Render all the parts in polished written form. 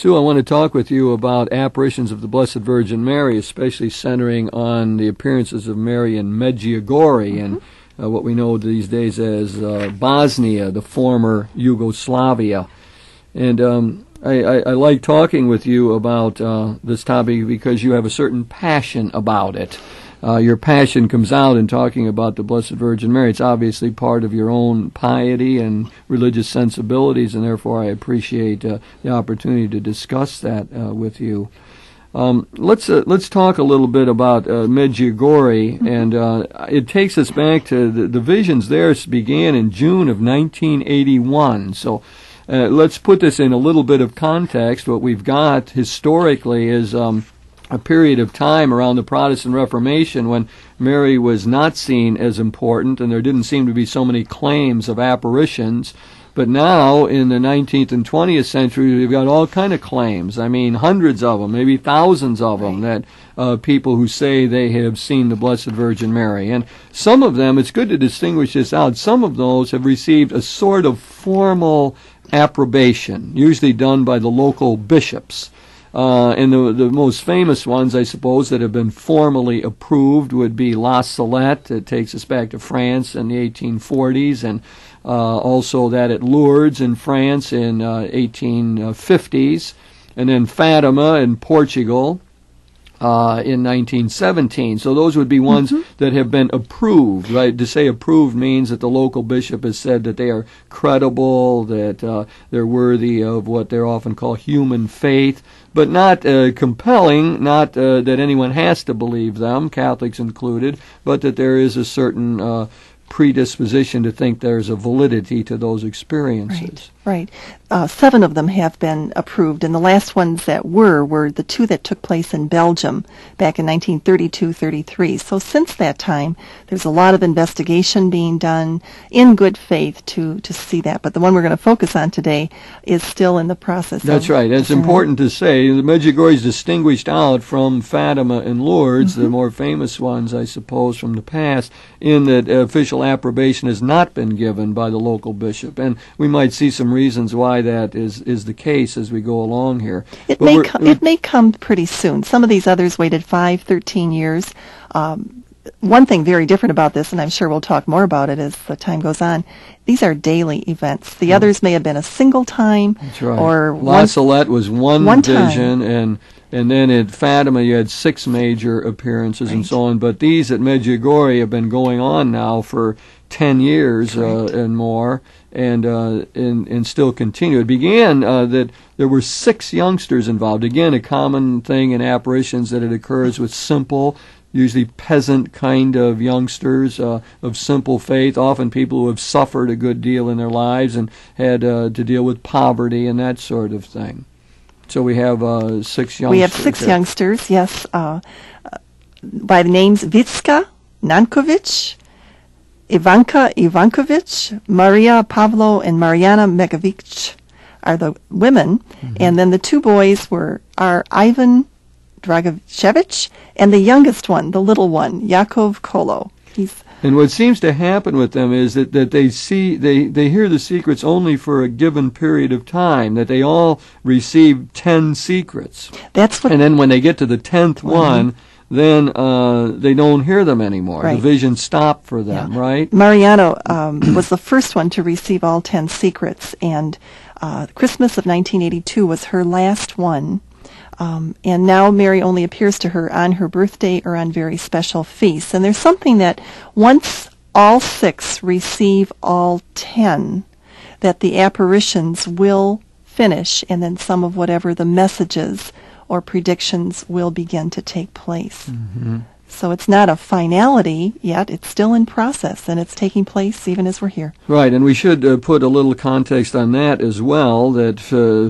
Sue, I want to talk with you about apparitions of the Blessed Virgin Mary, especially centering on the appearances of Mary in Medjugorje and what we know these days as Bosnia, the former Yugoslavia. And I like talking with you about this topic because you have a certain passion about it. Your passion comes out in talking about the Blessed Virgin Mary. It's obviously part of your own piety and religious sensibilities, and therefore I appreciate the opportunity to discuss that with you. Let's talk a little bit about Medjugorje, and it takes us back to the visions there began in June of 1981. So let's put this in a little bit of context. What we've got historically is a period of time around the Protestant Reformation when Mary was not seen as important and there didn't seem to be so many claims of apparitions. But now, in the 19th and 20th century, we've got all kind of claims. I mean, hundreds of them, maybe thousands of them, that people who say they have seen the Blessed Virgin Mary. And some of them, it's good to distinguish this out, some of those have received a sort of formal approbation, usually done by the local bishops. And the most famous ones, I suppose, that have been formally approved would be La Salette. It takes us back to France in the 1840s, and also that at Lourdes in France in 1850s, and then Fatima in Portugal in 1917. So those would be ones that have been approved, right? To say approved means that the local bishop has said that they are credible, that they're worthy of what they're often called human faith, but not compelling, not that anyone has to believe them, Catholics included, but that there is a certain predisposition to think there's a validity to those experiences. Right. 7 of them have been approved, and the last ones that were the 2 that took place in Belgium back in 1932-33. So since that time, there's a lot of investigation being done in good faith to see that. But the one we're going to focus on today is still in the process. That's right. It's important to say the Medjugorje is distinguished out from Fatima and Lourdes, the more famous ones, I suppose, from the past, in that official approbation has not been given by the local bishop. And we might see some reasons why that is the case as we go along here. It may come pretty soon. Some of these others waited 5, 13 years. One thing very different about this, and I'm sure we'll talk more about it as the time goes on, these are daily events. The others may have been a single time. That's right. Or La Salette was one vision, time. and then at Fatima you had 6 major appearances and so on. But these at Medjugorje have been going on now for 10 years and more, and still continue. It began that there were 6 youngsters involved. Again, a common thing in apparitions that it occurs with simple, usually peasant kind of youngsters of simple faith, often people who have suffered a good deal in their lives and had to deal with poverty and that sort of thing. So we have 6 youngsters. We have 6 youngsters, yes, by the names Vicka Nankovic, Ivanka Ivankovic, Maria Pavlo, and Mariana Megovic are the women, and then the 2 boys are Ivan Dragovic and the youngest one, the little one, Yakov Kolo. And what seems to happen with them is that they hear the secrets only for a given period of time, that they all receive 10 secrets. And then when they get to the 10th one, then they don't hear them anymore. Right. The vision stopped for them, right? Mariano was the first one to receive all 10 secrets, and Christmas of 1982 was her last one. And now Mary only appears to her on her birthday or on very special feasts. And there's something that once all 6 receive all 10, that the apparitions will finish, and then some of whatever the messages or predictions will begin to take place. So it's not a finality yet. It's still in process, and it's taking place even as we're here. Right, and we should put a little context on that as well, that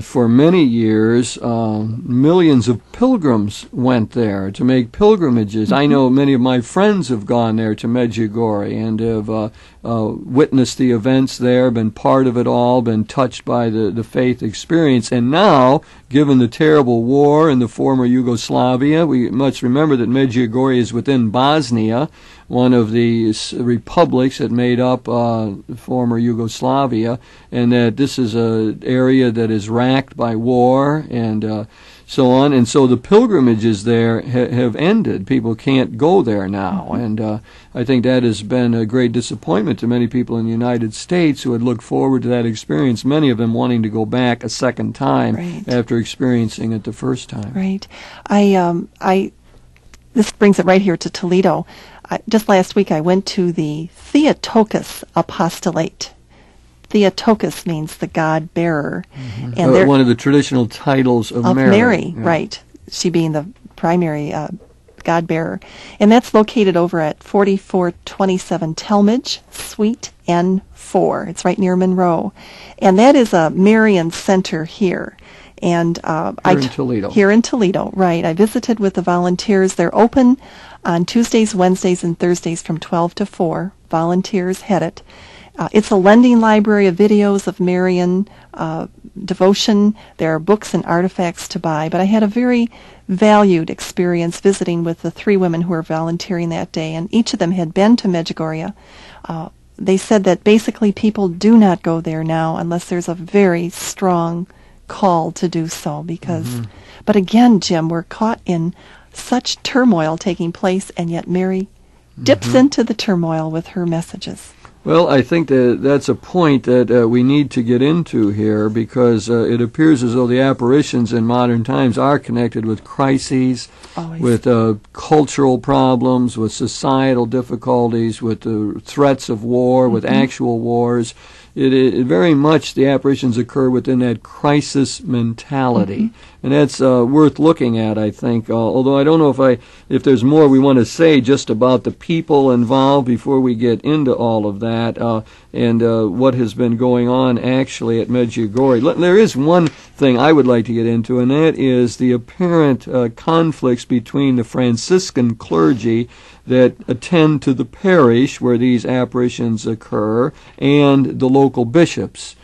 for many years, millions of pilgrims went there to make pilgrimages. I know many of my friends have gone there to Medjugorje and have witnessed the events there, been part of it all, been touched by the faith experience. And now, given the terrible war in the former Yugoslavia, we must remember that Medjugorje is is within Bosnia, one of the republics that made up former Yugoslavia, and that this is an area that is racked by war and so on. And so the pilgrimages there have ended. People can't go there now. And I think that has been a great disappointment to many people in the United States who had looked forward to that experience, many of them wanting to go back a second time after experiencing it the first time. Right. This brings it right here to Toledo. Just last week I went to the Theotokos apostolate. Theotokos means the God bearer, and one of the traditional titles of Mary. Right? She being the primary God bearer, and that's located over at 4427 Talmadge, Suite N4. It's right near Monroe, and that is a Marian center here. And Here in Toledo, right. I visited with the volunteers. They're open on Tuesdays, Wednesdays, and Thursdays from 12 to 4. Volunteers head it. It's a lending library of videos of Marian devotion. There are books and artifacts to buy. But I had a very valued experience visiting with the 3 women who were volunteering that day, and each of them had been to Medjugorje. They said that basically people do not go there now unless there's a very strong call to do so, because but again, Jim, we're caught in such turmoil taking place, and yet Mary dips into the turmoil with her messages. Well, I think that's a point that we need to get into here, because it appears as though the apparitions in modern times are connected with crises, with cultural problems, with societal difficulties, with the threats of war, with actual wars. It very much, the apparitions occur within that crisis mentality, and that's worth looking at, I think. Although I don't know if there's more we want to say just about the people involved before we get into all of that, and what has been going on actually at Medjugorje. There is one thing I would like to get into, and that is the apparent conflicts between the Franciscan clergy that attend to the parish where these apparitions occur and the local bishops.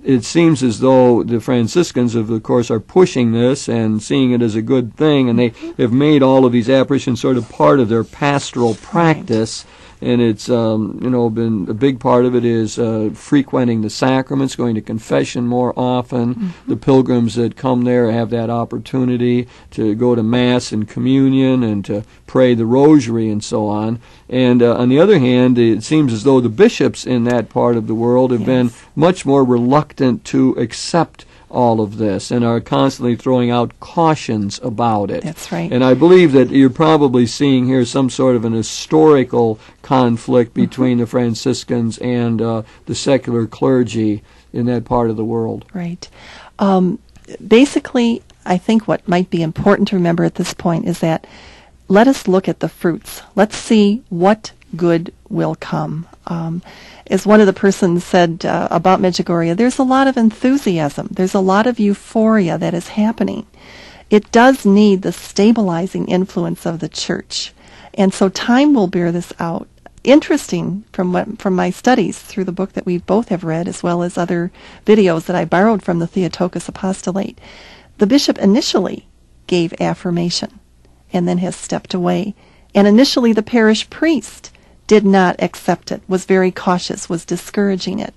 It seems as though the Franciscans, of course, are pushing this and seeing it as a good thing, and they have made all of these apparitions sort of part of their pastoral practice. And it's been a big part of it is frequenting the sacraments, going to confession more often. The pilgrims that come there have that opportunity to go to Mass and communion and to pray the rosary and so on. And on the other hand, it seems as though the bishops in that part of the world have been much more reluctant to accept all of this and are constantly throwing out cautions about it. That's right. And I believe that you're probably seeing here some sort of an historical conflict between the Franciscans and the secular clergy in that part of the world. Right. Basically, I think what might be important to remember at this point is that let us look at the fruits. Let's see what good will come. As one of the persons said about Medjugorje, there's a lot of enthusiasm. There's a lot of euphoria that is happening. It does need the stabilizing influence of the church. And so time will bear this out. Interesting from my studies through the book that we both have read, as well as other videos that I borrowed from the Theotokos apostolate, the bishop initially gave affirmation and then has stepped away. And initially the parish priest did not accept it, was very cautious, was discouraging it.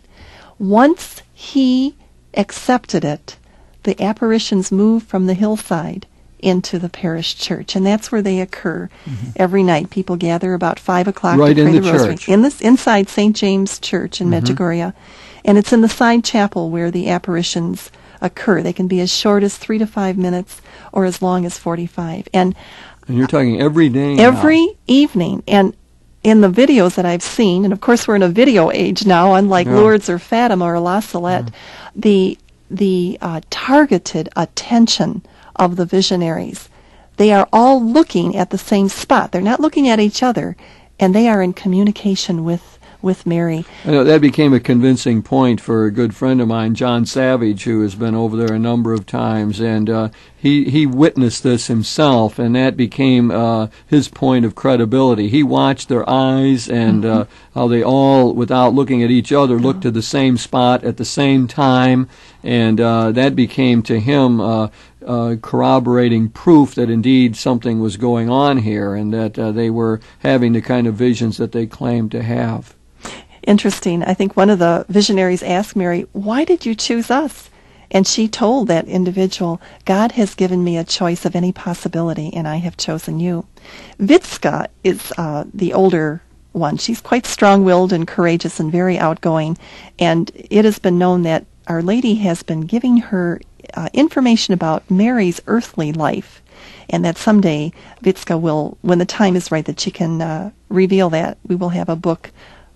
Once he accepted it, the apparitions moved from the hillside into the parish church, and that's where they occur every night. People gather about 5 o'clock to pray the rosary. Inside St. James Church in Medjugorje, and it's in the side chapel where the apparitions occur. They can be as short as 3 to 5 minutes or as long as 45. And you're talking every day every evening. And in the videos that I've seen, and of course we're in a video age now, unlike Lourdes or Fatima or La Salette, the targeted attention of the visionaries, they are all looking at the same spot. They're not looking at each other, and they are in communication with Mary. I know that became a convincing point for a good friend of mine, John Savage, who has been over there a number of times, and he witnessed this himself, and that became his point of credibility. He watched their eyes and how they all, without looking at each other, looked to the same spot at the same time, and that became to him corroborating proof that indeed something was going on here and that they were having the kind of visions that they claimed to have. Interesting. I think one of the visionaries asked Mary, "Why did you choose us?" And she told that individual, "God has given me a choice of any possibility, and I have chosen you." Vitska is the older one. She's quite strong-willed and courageous and very outgoing, and it has been known that Our Lady has been giving her information about Mary's earthly life, and that someday Vitska will, when the time is right, that she can reveal that. We will have a book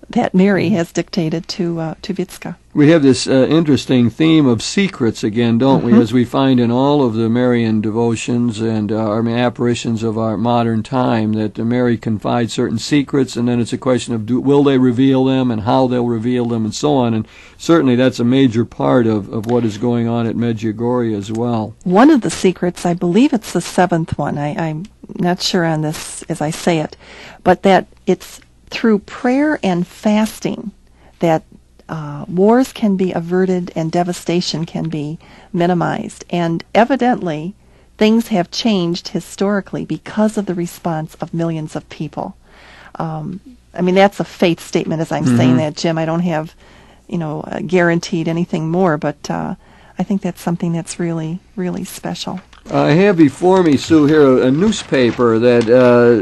that Mary has dictated to Vitska. We have this interesting theme of secrets again, don't we, as we find in all of the Marian devotions and apparitions of our modern time, that Mary confides certain secrets, and then it's a question of will they reveal them and how they'll reveal them and so on. And certainly that's a major part of what is going on at Medjugorje as well. One of the secrets, I believe it's the seventh one, I'm not sure on this as I say it, but that it's through prayer and fasting that wars can be averted and devastation can be minimized. And evidently, things have changed historically because of the response of millions of people. That's a faith statement as I'm saying that, Jim. I don't have, guaranteed anything more, but I think that's something that's really, really special. I have before me, Sue, here a newspaper that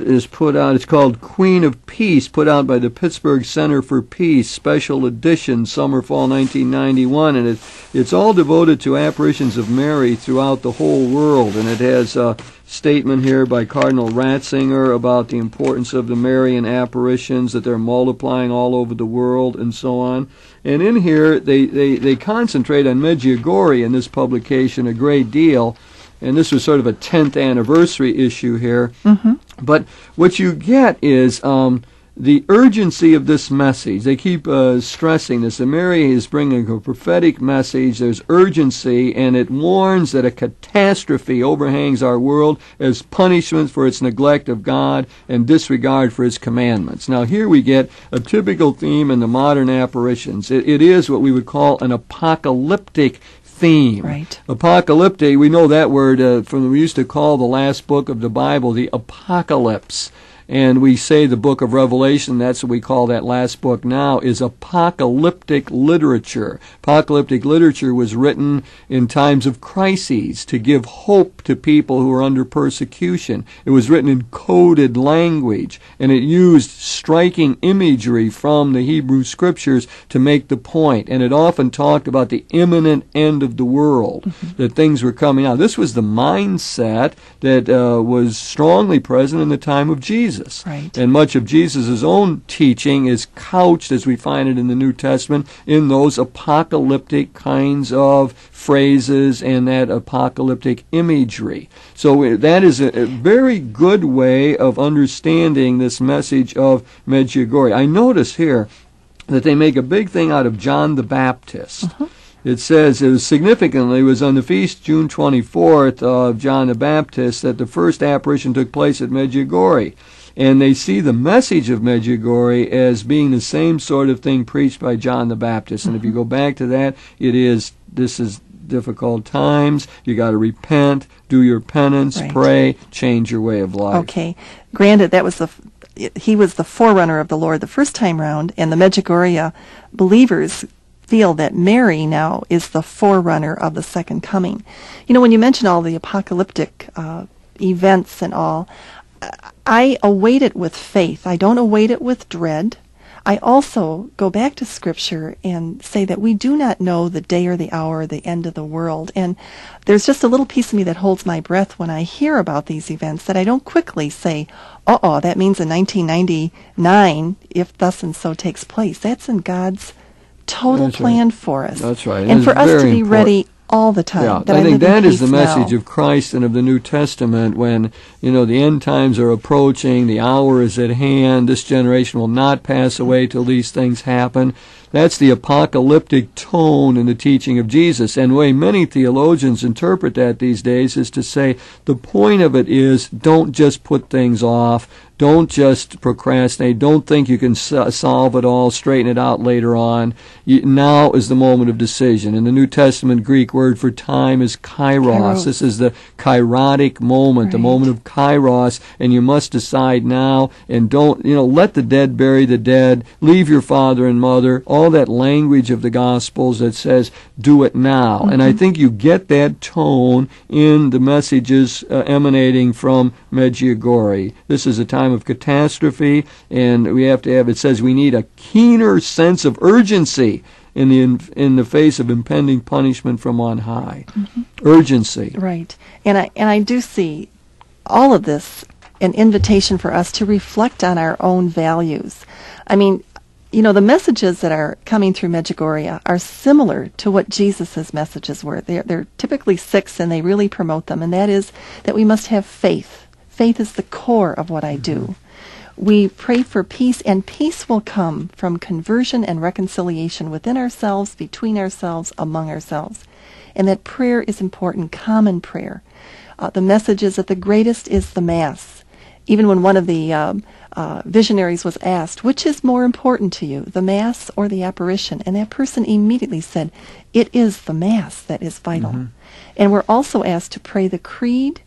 is put out. It's called Queen of Peace, put out by the Pittsburgh Center for Peace, special edition, summer-fall 1991, and it's all devoted to apparitions of Mary throughout the whole world, and it has a statement here by Cardinal Ratzinger about the importance of the Marian apparitions, that they're multiplying all over the world, and so on. And in here, they concentrate on Medjugorje in this publication a great deal. And this was sort of a 10th anniversary issue here. But what you get is the urgency of this message. They keep stressing this. And Mary is bringing a prophetic message. There's urgency, and it warns that a catastrophe overhangs our world as punishment for its neglect of God and disregard for His commandments. Now, here we get a typical theme in the modern apparitions. It is what we would call an apocalyptic theme. Right. Apocalyptic, we know that word we used to call the last book of the Bible the Apocalypse. And we say the book of Revelation, that's what we call that last book now, is apocalyptic literature. Apocalyptic literature was written in times of crises to give hope to people who are under persecution. It was written in coded language, and it used striking imagery from the Hebrew Scriptures to make the point. And it often talked about the imminent end of the world, that things were coming out. This was the mindset that was strongly present in the time of Jesus. Right. And much of Jesus' own teaching is couched, as we find it in the New Testament, in those apocalyptic kinds of phrases and that apocalyptic imagery. So that is a very good way of understanding this message of Medjugorje. I notice here that they make a big thing out of John the Baptist. It says it was on the feast June 24th of John the Baptist that the first apparition took place at Medjugorje. And they see the message of Medjugorje as being the same sort of thing preached by John the Baptist. And if you go back to that, this is difficult times. You got to repent, do your penance, pray, change your way of life. Okay. Granted, he was the forerunner of the Lord the first time round, and the Medjugorje believers feel that Mary now is the forerunner of the second coming. When you mention all the apocalyptic events and all, I await it with faith. I don't await it with dread. I also go back to Scripture and say that we do not know the day or the hour or the end of the world. And there's just a little piece of me that holds my breath when I hear about these events, that I don't quickly say, that means in 1999, if thus and so takes place. That's in God's total plan for us. That's right. And for us to be ready all the time. Yeah, I think that is the message of Christ and of the New Testament when, the end times are approaching, the hour is at hand, this generation will not pass away till these things happen. That's the apocalyptic tone in the teaching of Jesus. And the way many theologians interpret that these days is to say the point of it is don't just put things off. Don't just procrastinate. Don't think you can solve it all, straighten it out later on. Now is the moment of decision. In the New Testament, Greek word for time is kairos. This is the kairotic moment, the moment of kairos, and you must decide now, and don't, let the dead bury the dead, leave your father and mother, all that language of the Gospels that says, do it now. And I think you get that tone in the messages emanating from Medjugorje. This is a time of catastrophe, and we have to have, it says we need a keener sense of urgency in the face of impending punishment from on high. Urgency. Right. And I do see all of this an invitation for us to reflect on our own values. I mean, the messages that are coming through Medjugorje are similar to what Jesus' messages were. They're typically 6, and they really promote them, and that is that we must have faith. Faith is the core of what I do. We pray for peace, and peace will come from conversion and reconciliation within ourselves, between ourselves, among ourselves. And that prayer is important, common prayer. The message is that the greatest is the Mass. Even when one of the visionaries was asked, which is more important to you, the Mass or the apparition? And that person immediately said, it is the Mass that is vital. And we're also asked to pray the Creed,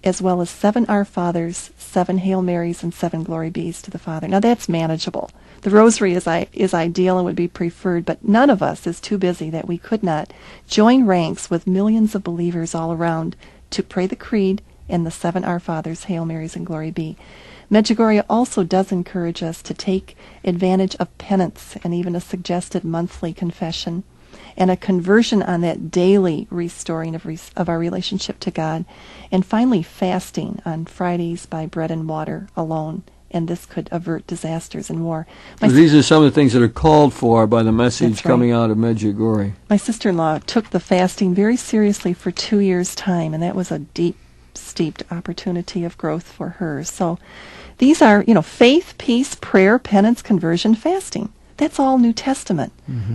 as well as 7 Our Fathers, 7 Hail Marys, and 7 Glory Bees to the Father. Now that's manageable. The Rosary is ideal and would be preferred, but none of us is too busy that we could not join ranks with millions of believers all around to pray the Creed and the 7 Our Fathers, Hail Marys, and Glory Be. Medjugorje also does encourage us to take advantage of penance and even a suggested monthly confession, and a conversion on that daily restoring of our relationship to God. And finally, fasting on Fridays by bread and water alone. And this could avert disasters and war. These are some of the things that are called for by the message coming out of Medjugorje. My sister-in-law took the fasting very seriously for 2 years' time, and that was a deep, steeped opportunity of growth for her. So these are, faith, peace, prayer, penance, conversion, fasting. That's all New Testament.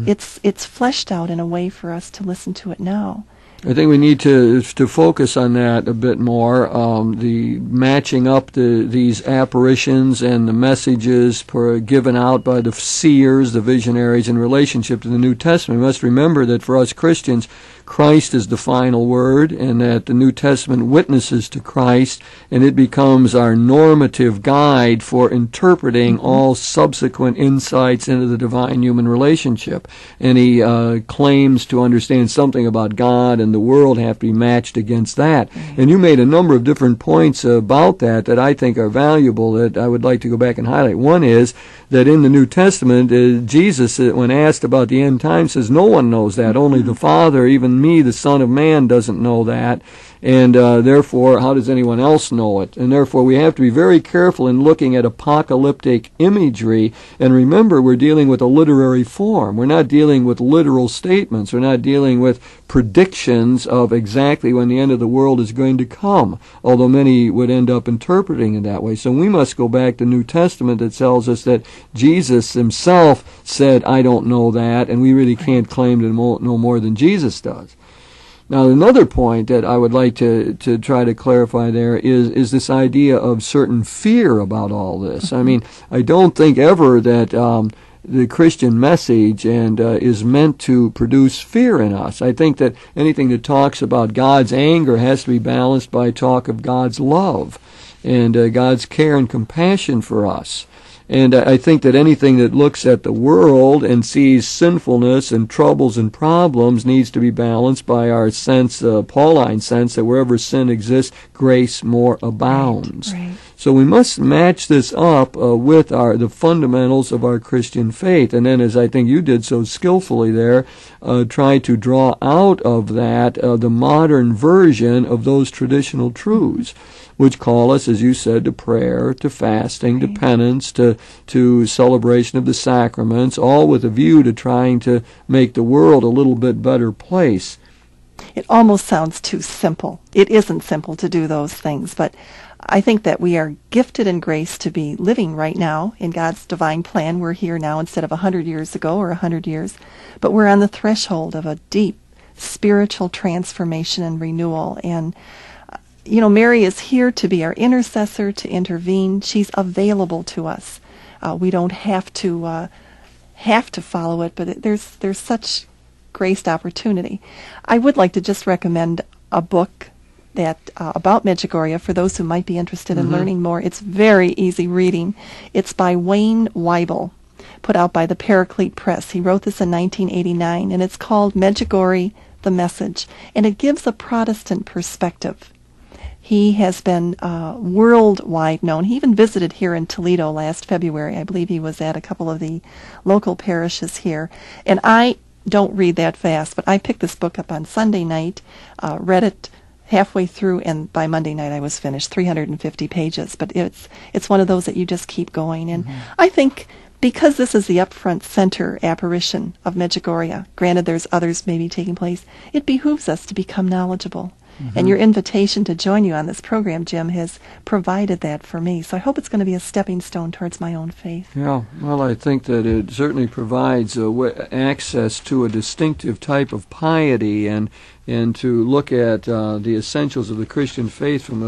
It's fleshed out in a way for us to listen to it now. I think we need to focus on that a bit more. The matching up these apparitions and the messages given out by the seers, the visionaries, in relationship to the New Testament. We must remember that for us Christians, Christ is the final word, and that the New Testament witnesses to Christ, and it becomes our normative guide for interpreting all subsequent insights into the divine-human relationship. Any claims to understand something about God and the world have to be matched against that. And you made a number of different points about that I think are valuable that I would like to go back and highlight. One is that in the New Testament, Jesus, when asked about the end time, says, no one knows that, only the Father, even me, the Son of Man, doesn't know that. And therefore, how does anyone else know it? And therefore, we have to be very careful in looking at apocalyptic imagery. And remember, we're dealing with a literary form. We're not dealing with literal statements. We're not dealing with predictions of exactly when the end of the world is going to come, although many would end up interpreting it that way. So we must go back to the New Testament that tells us that Jesus himself said, I don't know that, and we really can't claim to know more than Jesus does. Now, another point that I would like to try to clarify there is this idea of certain fear about all this. I mean, I don't think ever that the Christian message is meant to produce fear in us. I think that anything that talks about God's anger has to be balanced by talk of God's love and God's care and compassion for us. And I think that anything that looks at the world and sees sinfulness and troubles and problems needs to be balanced by our sense, Pauline sense, that wherever sin exists, grace more abounds. Right. So we must match this up with the fundamentals of our Christian faith. And then, as I think you did so skillfully there, try to draw out of that the modern version of those traditional truths, which call us, as you said, to prayer, to fasting, to penance, to celebration of the sacraments, all with a view to trying to make the world a little bit better place. It almost sounds too simple. It isn't simple to do those things, but I think that we are gifted in grace to be living right now in God's divine plan. We're here now instead of 100 years ago or 100 years, but we're on the threshold of a deep spiritual transformation and renewal. And Mary is here to be our intercessor, to intervene. She's available to us. We don't have to follow it, but there's such graced opportunity. I would like to just recommend a book that about Medjugorje for those who might be interested in learning more. It's very easy reading. It's by Wayne Weibel, put out by the Paraclete Press. He wrote this in 1989, and it's called Medjugorje, the Message, and it gives a Protestant perspective. He has been worldwide known. He even visited here in Toledo last February. I believe he was at a couple of the local parishes here. And I don't read that fast, but I picked this book up on Sunday night, read it halfway through, and by Monday night I was finished, 350 pages. But it's one of those that you just keep going. And I think because this is the upfront center apparition of Medjugorje, granted there's others maybe taking place, it behooves us to become knowledgeable. And your invitation to join you on this program, Jim, has provided that for me. So I hope it's going to be a stepping stone towards my own faith. Yeah, well, I think that it certainly provides access to a distinctive type of piety and to look at the essentials of the Christian faith from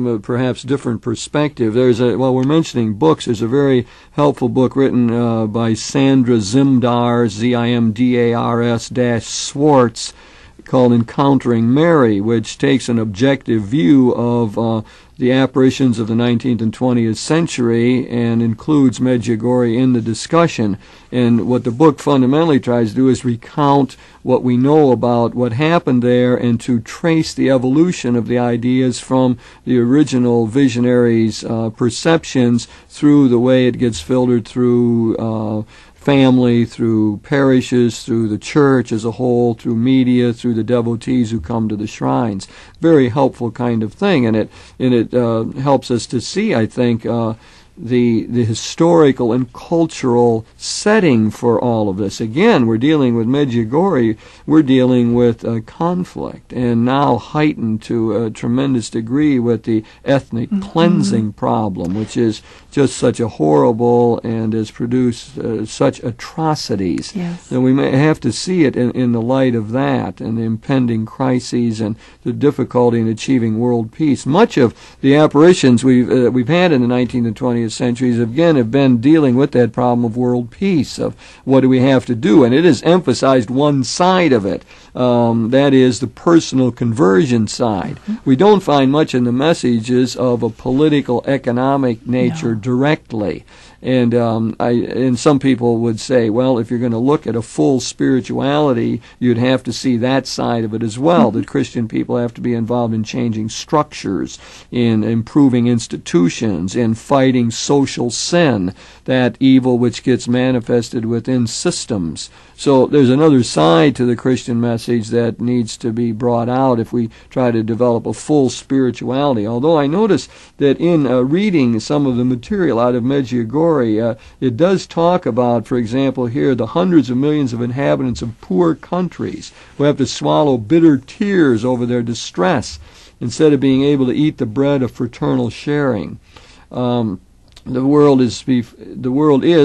a perhaps different perspective. While we're mentioning books, there's a very helpful book written by Sandra Zimdars, Zimdars-Swartz, called Encountering Mary, which takes an objective view of the apparitions of the 19th and 20th century and includes Medjugorje in the discussion. And what the book fundamentally tries to do is recount what we know about what happened there and to trace the evolution of the ideas from the original visionaries' perceptions through the way it gets filtered through family, through parishes, through the church as a whole, through media, through the devotees who come to the shrines. Very helpful kind of thing, and it helps us to see, I think, the historical and cultural setting for all of this. Again, we're dealing with Medjugorje, we're dealing with conflict, and now heightened to a tremendous degree with the ethnic cleansing problem, which is just such a horrible and has produced such atrocities. Yes. And we may have to see it in the light of that and the impending crises and the difficulty in achieving world peace. Much of the apparitions we've had in the 19th and 20th centuries again have been dealing with that problem of world peace, of what do we have to do, and it has emphasized one side of it, that is the personal conversion side. We don't find much in the messages of a political, economic nature directly. And some people would say, well, if you're going to look at a full spirituality, you'd have to see that side of it as well, that Christian people have to be involved in changing structures, in improving institutions, in fighting social sin, that evil which gets manifested within systems. So there's another side to the Christian message that needs to be brought out if we try to develop a full spirituality. Although I notice that in reading some of the material out of Medjugorje, it does talk about, for example, here, the hundreds of millions of inhabitants of poor countries who have to swallow bitter tears over their distress instead of being able to eat the bread of fraternal sharing. The world is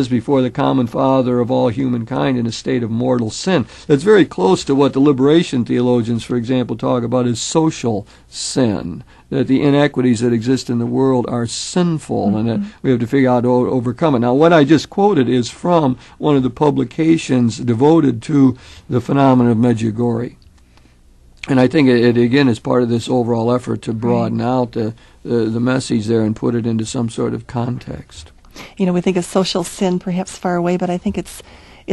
before the common Father of all humankind in a state of mortal sin. That's very close to what the liberation theologians, for example, talk about as social sin, that the inequities that exist in the world are sinful and that we have to figure out how to overcome it. Now, what I just quoted is from one of the publications devoted to the phenomenon of Medjugorje. And I think it again is part of this overall effort to broaden out the message there and put it into some sort of context. We think of social sin perhaps far away, but I think it's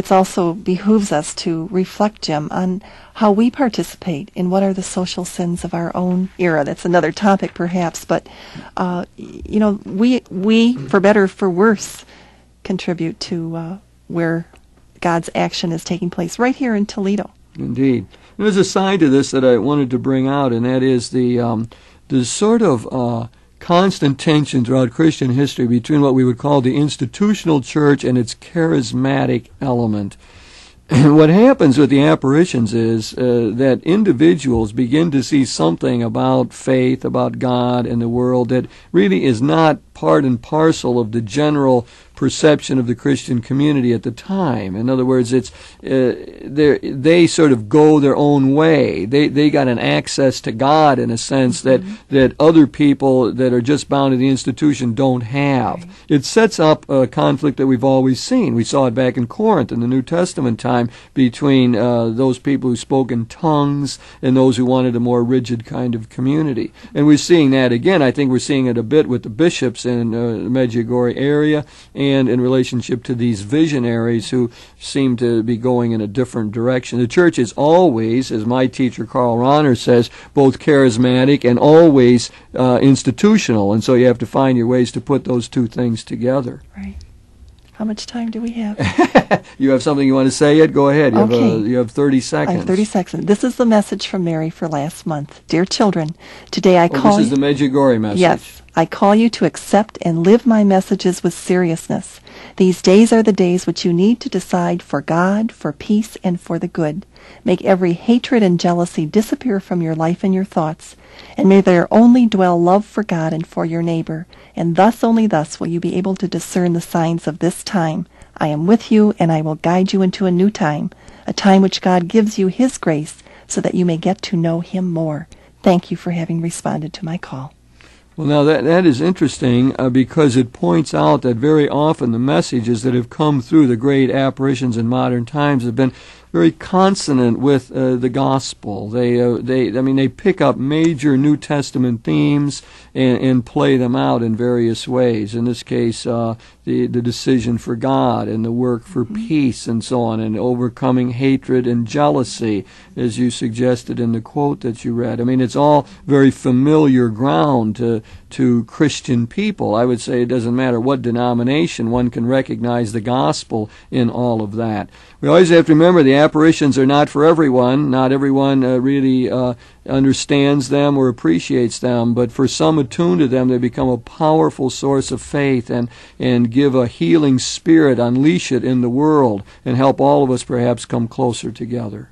also behooves us to reflect, Jim, on how we participate in what are the social sins of our own era. That's another topic perhaps, but we for better or for worse contribute to where God's action is taking place right here in Toledo. Indeed. There's a side to this that I wanted to bring out, and that is the sort of constant tension throughout Christian history between what we would call the institutional church and its charismatic element. And what happens with the apparitions is that individuals begin to see something about faith, about God and the world that really is not part and parcel of the general perception of the Christian community at the time. In other words, it's they sort of go their own way. They got an access to God in a sense that other people that are just bound to the institution don't have. Right. It sets up a conflict that we've always seen. We saw it back in Corinth in the New Testament time between those people who spoke in tongues and those who wanted a more rigid kind of community. And we're seeing that again. I think we're seeing it a bit with the bishops in the Medjugorje area and in relationship to these visionaries who seem to be going in a different direction. The church is always, as my teacher Karl Rahner says, both charismatic and always institutional. And so you have to find your ways to put those two things together. Right. How much time do we have? You have something you want to say yet? Go ahead. You have 30 seconds. I have 30 seconds. This is the message from Mary for last month. Dear children, today I call this is the Medjugorje message. Yes. I call you to accept and live my messages with seriousness. These days are the days which you need to decide for God, for peace, and for the good. Make every hatred and jealousy disappear from your life and your thoughts, and may there only dwell love for God and for your neighbor, and thus, only thus, will you be able to discern the signs of this time. I am with you, and I will guide you into a new time, a time which God gives you His grace, so that you may get to know Him more. Thank you for having responded to my call. Well, now that is interesting because it points out that very often the messages that have come through the great apparitions in modern times have been very consonant with the gospel. They pick up major New Testament themes and play them out in various ways. In this case, the decision for God and the work for peace and so on, and overcoming hatred and jealousy, as you suggested in the quote that you read. I mean, it's all very familiar ground to Christian people. I would say it doesn't matter what denomination, one can recognize the gospel in all of that. We always have to remember the apparitions are not for everyone. Not everyone really understands them or appreciates them, but for some attuned to them, they become a powerful source of faith and give a healing spirit, unleash it in the world, and help all of us perhaps come closer together.